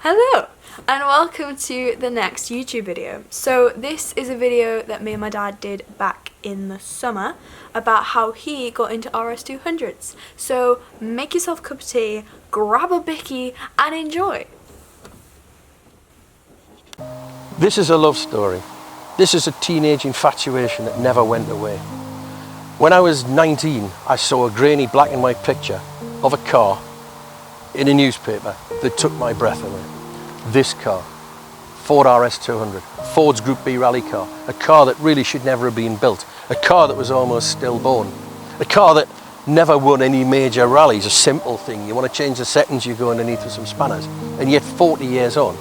Hello and welcome to the next YouTube video. So this is a video that me and my dad did back in the summer about how he got into RS200s. So make yourself a cup of tea, grab a bicky and enjoy. This is a love story. This is a teenage infatuation that never went away. When I was 19, I saw a grainy black and white picture of a car in a newspaper that took my breath away. This car, Ford RS200, Ford's Group-B rally car, a car that really should never have been built, a car that was almost stillborn, a car that never won any major rallies, a simple thing. You want to change the settings, you go underneath with some spanners, and yet 40 years on,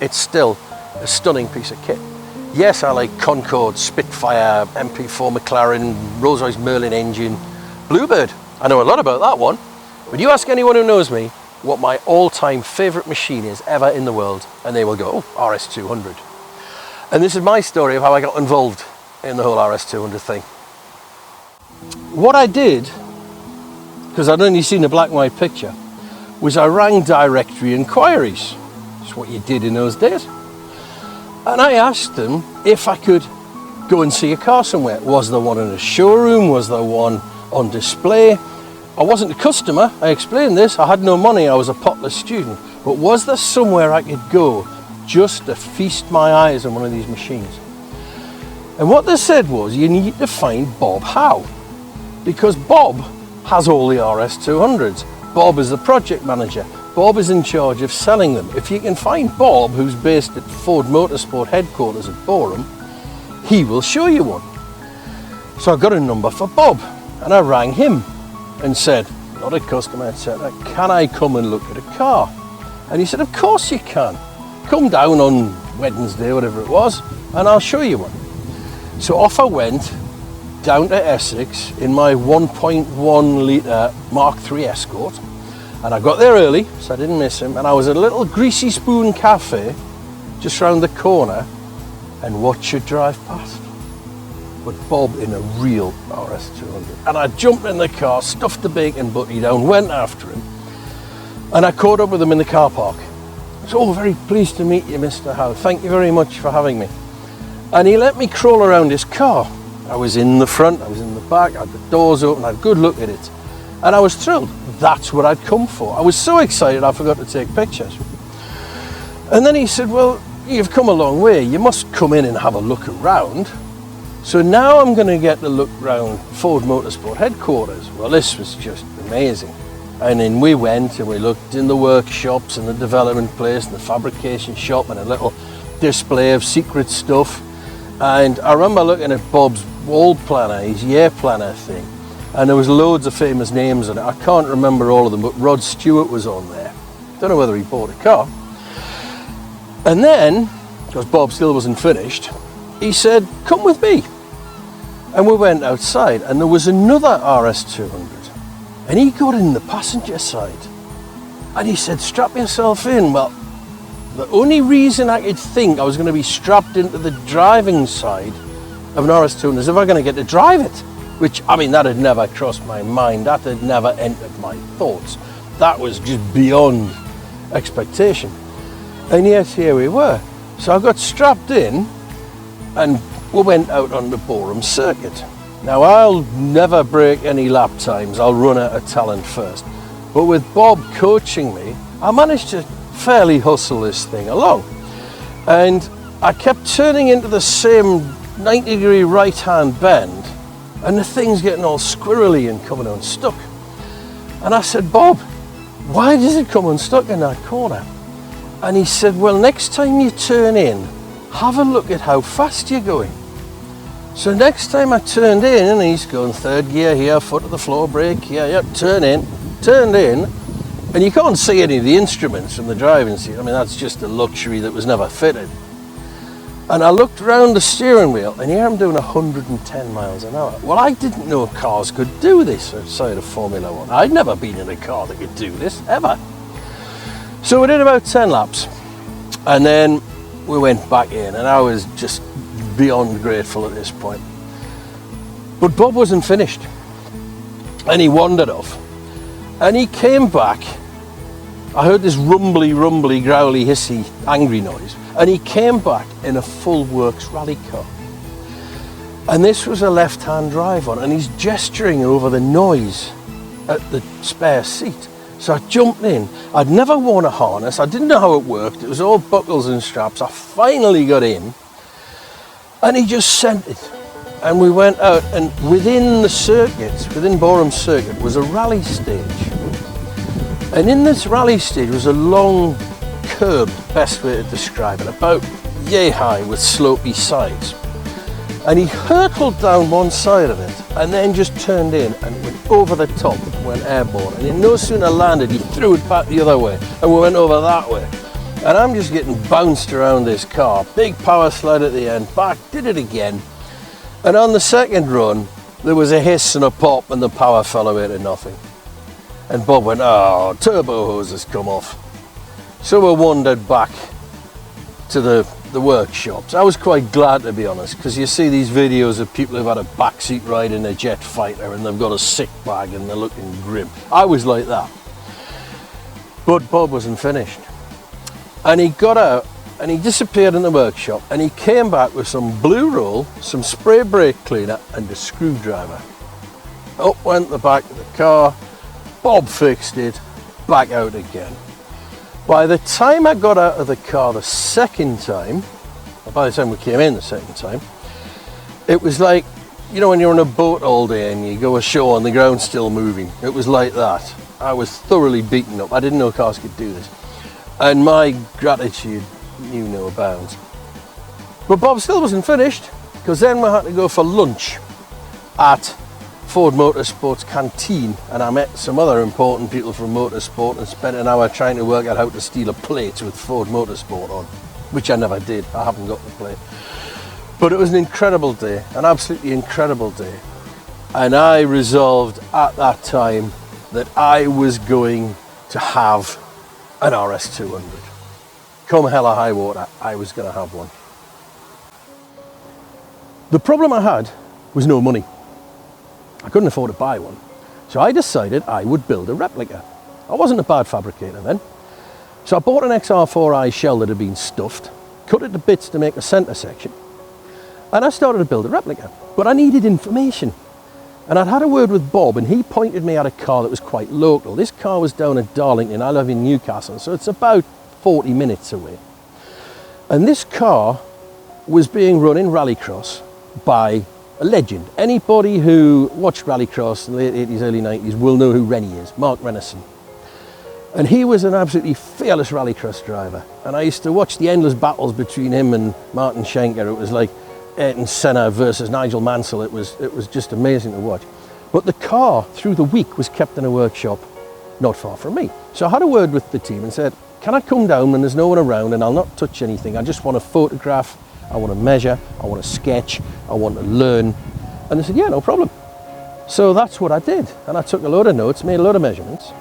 it's still a stunning piece of kit. Yes, I like Concorde, Spitfire, MP4 McLaren, Rolls-Royce Merlin engine, Bluebird. I know a lot about that one. But you ask anyone who knows me what my all-time favourite machine is ever in the world, and they will go, oh, RS200. And this is my story of how I got involved in the whole RS200 thing. What I did, because I'd only seen a black and white picture, was I rang directory inquiries. That's what you did in those days. And I asked them if I could go and see a car somewhere. Was there one in a showroom? Was there one on display? I wasn't a customer, I explained this, I had no money, I was a potless student, but was there somewhere I could go just to feast my eyes on one of these machines? And what they said was, you need to find Bob Howe, because Bob has all the RS200s. Bob is the project manager, Bob is in charge of selling them. If you can find Bob, who's based at Ford Motorsport headquarters at Boreham, he will show you one. So I got a number for Bob, and I rang him and said, not a customer, etc., can I come and look at a car? And he said, of course you can. Come down on Wednesday, whatever it was, and I'll show you one. So off I went down to Essex in my 1.1 litre Mark III Escort, and I got there early, so I didn't miss him, and I was at a little Greasy Spoon cafe just round the corner, and what should drive past? But Bob in a real RS200. And I jumped in the car, stuffed the bacon butty down, went after him, and I caught up with him in the car park. So, oh, very pleased to meet you, Mr. Howe. Thank you very much for having me. And he let me crawl around his car. I was in the front, I was in the back, I had the doors open, I had a good look at it. And I was thrilled. That's what I'd come for. I was so excited I forgot to take pictures. And then he said, well, you've come a long way. You must come in and have a look around. So now I'm going to get to look round Ford Motorsport headquarters. Well, this was just amazing. And then we went and we looked in the workshops and the development place and the fabrication shop and a little display of secret stuff. And I remember looking at Bob's wall planner, his year planner thing. And there was loads of famous names on it. I can't remember all of them, but Rod Stewart was on there. Don't know whether he bought a car. And then, because Bob still wasn't finished, he said, come with me. And we went outside and there was another RS200 and he got in the passenger side and he said, strap yourself in. Well, the only reason I could think I was going to be strapped into the driving side of an RS200 is if I'm going to get to drive it, which, I mean, that had never crossed my mind. That had never entered my thoughts. That was just beyond expectation. And yet here we were. So I got strapped in and we went out on the Boreham circuit. Now, I'll never break any lap times, I'll run at a talent first. But with Bob coaching me, I managed to fairly hustle this thing along. And I kept turning into the same 90-degree right-hand bend, and the thing's getting all squirrely and coming unstuck. And I said, Bob, why does it come unstuck in that corner? And he said, well, next time you turn in, have a look at how fast you're going. So next time I turned in, and he's going third gear here, foot to the floor, brake here, yep, turned in, and you can't see any of the instruments from the driving seat. I mean, that's just a luxury that was never fitted. And I looked around the steering wheel, and here I'm doing 110 miles an hour. Well, I didn't know cars could do this outside of Formula One. I'd never been in a car that could do this, ever. So we did about 10 laps, and then we went back in, and I was just beyond grateful at this point. But Bob wasn't finished, and he wandered off, and he came back I heard this rumbly, growly, hissy, angry noise, and he came back in a full works rally car. And this was a left-hand drive on, and he's gesturing over the noise at the spare seat. So I jumped in. I'd never worn a harness. I didn't know how it worked. It was all buckles and straps. I finally got in, and he just sent it. And we went out, and within the circuits, within Boreham circuit, was a rally stage. And in this rally stage was a long curb, best way to describe it, about yay high with slopey sides. And he hurtled down one side of it and then just turned in and went over the top, went airborne. And he no sooner landed, he threw it back the other way and we went over that way. And I'm just getting bounced around this car. Big power slide at the end, back, did it again. And on the second run, there was a hiss and a pop and the power fell away to nothing. And Bob went, oh, turbo hose has come off. So we wandered back to the workshops. I was quite glad, to be honest, because you see these videos of people who've had a backseat ride in a jet fighter and they've got a sick bag and they're looking grim. I was like that. But Bob wasn't finished. And he got out and he disappeared in the workshop and he came back with some blue roll, some spray brake cleaner and a screwdriver. Up went the back of the car. Bob fixed it, back out again. By the time I got out of the car the second time, or by the time we came in the second time, it was like, you know when you're on a boat all day and you go ashore and the ground's still moving. It was like that. I was thoroughly beaten up. I didn't know cars could do this. And my gratitude knew no bounds. But Bob still wasn't finished, because then we had to go for lunch at Ford Motorsport's canteen, and I met some other important people from motorsport and spent an hour trying to work out how to steal a plate with Ford Motorsport on, which I never did. I haven't got the plate. But it was an incredible day, an absolutely incredible day. And I resolved at that time that I was going to have an RS200. Come hell or high water, I was going to have one. The problem I had was no money. I couldn't afford to buy one. So I decided I would build a replica. I wasn't a bad fabricator then. So I bought an XR4i shell that had been stuffed, cut it to bits to make a centre section, and I started to build a replica. But I needed information. And I'd had a word with Bob and he pointed me at a car that was quite local. This car was down at Darlington. I live in Newcastle, so it's about 40 minutes away. And this car was being run in rallycross by a legend. Anybody who watched rallycross in the late 80s, early 90s will know who Rennie is, Mark Renneson. And he was an absolutely fearless rallycross driver. And I used to watch the endless battles between him and Martin Schenker. It was like Ayrton Senna versus Nigel Mansell. It was just amazing to watch. But the car, through the week, was kept in a workshop not far from me. So I had a word with the team and said, can I come down when there's no one around and I'll not touch anything? I just want to photograph, I want to measure, I want to sketch, I want to learn. And they said, yeah, no problem. So that's what I did. And I took a load of notes, made a load of measurements,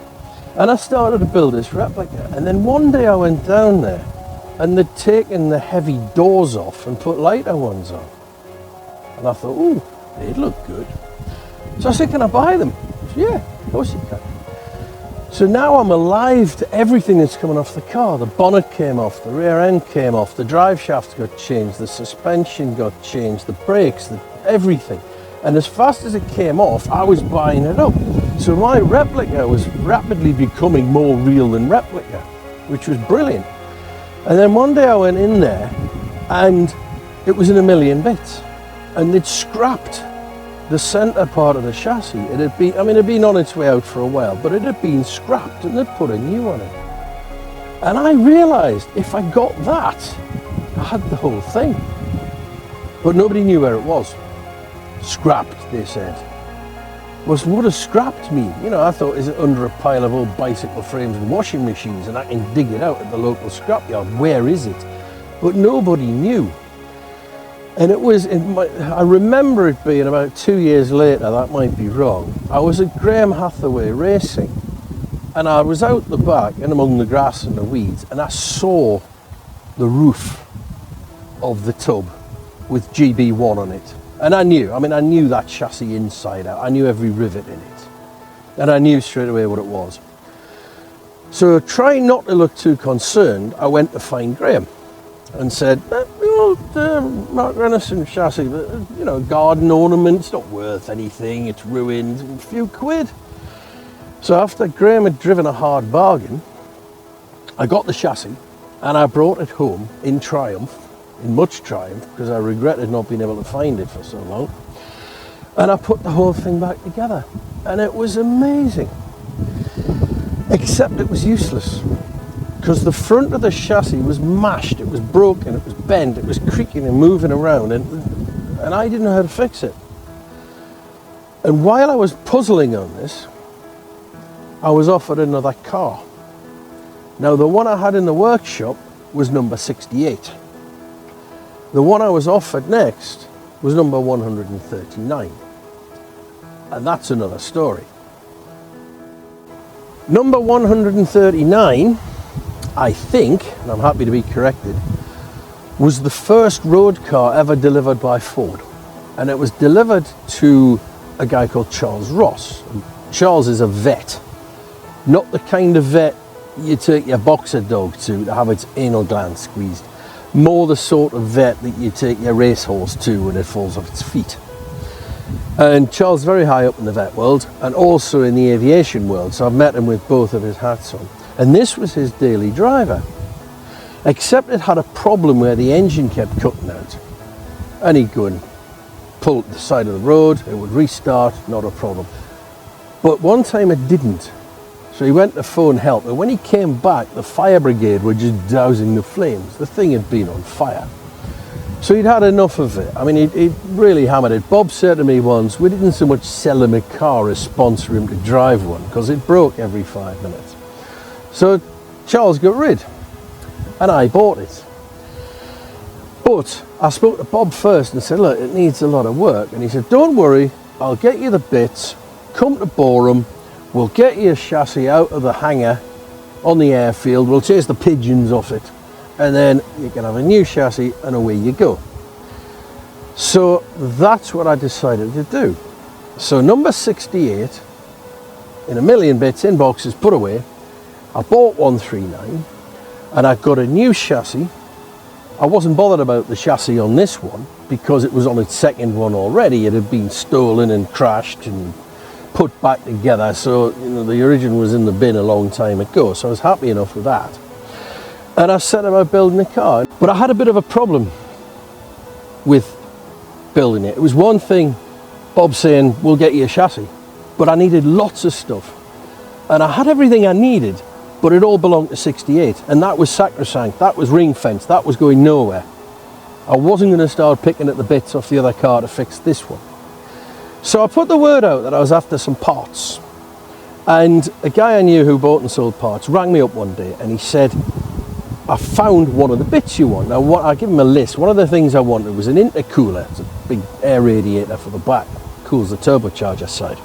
and I started to build this replica. And then one day I went down there and they'd taken the heavy doors off and put lighter ones on. And I thought, ooh, they'd look good. So I said, can I buy them? Said, yeah, of course you can. So now I'm alive to everything that's coming off the car. The bonnet came off, the rear end came off, the drive shafts got changed, the suspension got changed, the brakes, everything. And as fast as it came off, I was buying it up. So my replica was rapidly becoming more real than replica, which was brilliant. And then one day I went in there and it was in a million bits. And they'd scrapped the centre part of the chassis. It had been, it'd been on its way out for a while, but it had been scrapped and they'd put a new on it. And I realised if I got that, I had the whole thing. But nobody knew where it was. Scrapped, they said. What does scrapped mean? You know, I thought, is it under a pile of old bicycle frames and washing machines and I can dig it out at the local scrapyard? Where is it? But nobody knew. And it was, I remember it being about 2 years later, that might be wrong. I was at Graham Hathaway racing and I was out the back and among the grass and the weeds and I saw the roof of the tub with GB1 on it. And I knew that chassis inside out. I knew every rivet in it. And I knew straight away what it was. So trying not to look too concerned, I went to find Graham and said, Mark Renison chassis, but, you know, garden ornament, it's not worth anything, it's ruined, a few quid. So after Graham had driven a hard bargain, I got the chassis and I brought it home in triumph, in much triumph, because I regretted not being able to find it for so long. And I put the whole thing back together, and it was amazing. Except it was useless, because the front of the chassis was mashed, it was broken, it was bent, it was creaking and moving around, and I didn't know how to fix it. And while I was puzzling on this, I was offered another car. Now the one I had in the workshop was number 68. The one I was offered next was number 139. And that's another story. Number 139, I think, and I'm happy to be corrected, was the first road car ever delivered by Ford. And it was delivered to a guy called Charles Ross. And Charles is a vet, not the kind of vet you take your boxer dog to have its anal gland squeezed. More the sort of vet that you take your racehorse to when it falls off its feet. And Charles is very high up in the vet world and also in the aviation world, so I've met him with both of his hats on. And this was his daily driver, except it had a problem where the engine kept cutting out. And he'd go and pull at the side of the road, it would restart, not a problem. But one time it didn't. So he went to phone help, and when he came back, the fire brigade were just dousing the flames. The thing had been on fire. So he'd had enough of it. I mean, he'd really hammered it. Bob said to me once, we didn't so much sell him a car as sponsor him to drive one, because it broke every 5 minutes. So Charles got rid, and I bought it. But I spoke to Bob first and said, look, it needs a lot of work. And he said, don't worry, I'll get you the bits, come to Boreham, we'll get you a chassis out of the hangar on the airfield, we'll chase the pigeons off it, and then you can have a new chassis and away you go. So that's what I decided to do. So number 68, in a million bits, in boxes, put away, I bought 139 and I got a new chassis. I wasn't bothered about the chassis on this one because it was on its second one already. It had been stolen and crashed and put back together, so you know, the original was in the bin a long time ago, so I was happy enough with that. And I set about building the car, but I had a bit of a problem with building it. It was one thing, Bob saying, we'll get you a chassis, but I needed lots of stuff. And I had everything I needed, but it all belonged to 68, and that was sacrosanct, that was ring fenced, that was going nowhere. I wasn't going to start picking at the bits off the other car to fix this one. So I put the word out that I was after some parts, and a guy I knew who bought and sold parts rang me up one day and he said, I found one of the bits you want. Now I give him a list. One of the things I wanted was an intercooler. It's a big air radiator for the back, cools the turbocharger side.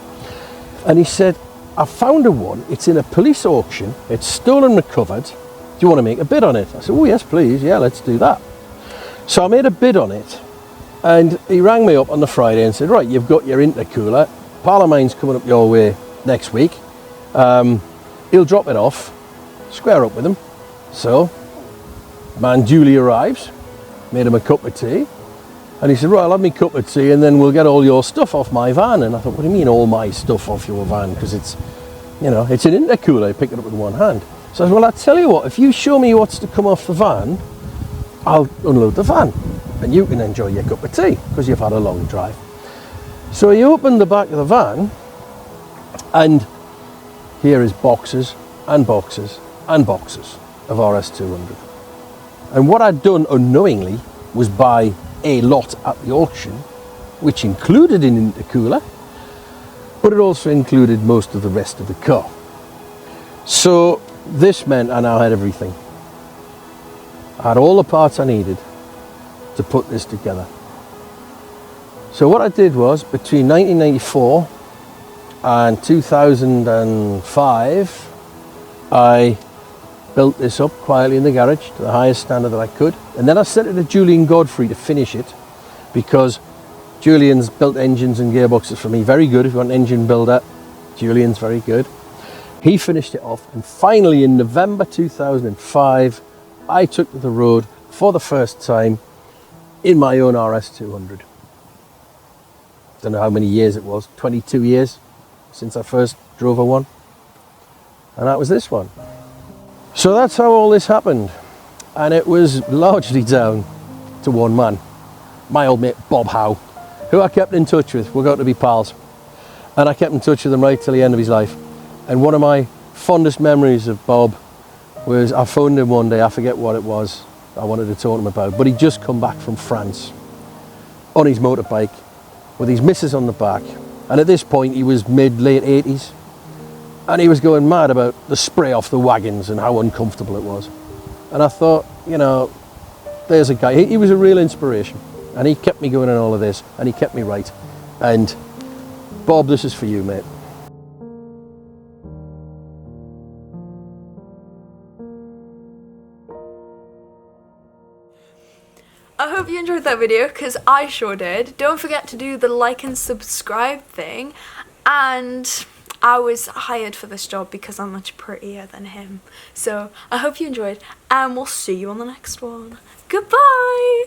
And he said, I found a one, it's in a police auction, it's stolen recovered, do you want to make a bid on it? I said, oh yes please, yeah, let's do that. So I made a bid on it. And he rang me up on the Friday and said, right, you've got your intercooler, pal of mine's coming up your way next week, he'll drop it off, square up with him. So, man duly arrives, made him a cup of tea, and he said, right, I'll have me cup of tea and then we'll get all your stuff off my van. And I thought, what do you mean all my stuff off your van? Because it's, you know, it's an intercooler, you pick it up with one hand. So I said, well, I'll tell you what, if you show me what's to come off the van, I'll unload the van. And you can enjoy your cup of tea because you've had a long drive. So he opened the back of the van and here is boxes and boxes and boxes of RS200. And what I'd done unknowingly was buy a lot at the auction, which included an intercooler, but it also included most of the rest of the car. So this meant I now had everything. I had all the parts I needed to put this together. So what I did was, between 1994 and 2005, I built this up quietly in the garage to the highest standard that I could, and then I sent it to Julian Godfrey to finish it, because Julian's built engines and gearboxes for me very good. If you want an engine builder, Julian's very good. He finished it off, and finally in November 2005, I took to the road for the first time in my own RS200. Don't know how many years it was, 22 years since I first drove a one. And that was this one. So that's how all this happened. And it was largely down to one man, my old mate Bob Howe, who I kept in touch with. We're going to be pals. And I kept in touch with him right till the end of his life. And one of my fondest memories of Bob was I phoned him one day, I forget what it was I wanted to talk to him about, but he'd just come back from France on his motorbike with his missus on the back. And at this point he was late 80s, and he was going mad about the spray off the wagons and how uncomfortable it was. And I thought, you know, there's a guy, he was a real inspiration, and he kept me going in all of this, and he kept me right. And Bob, this is for you, mate. I hope you enjoyed that video, because I sure did. Don't forget to do the like and subscribe thing. And I was hired for this job because I'm much prettier than him. So I hope you enjoyed, and we'll see you on the next one. Goodbye!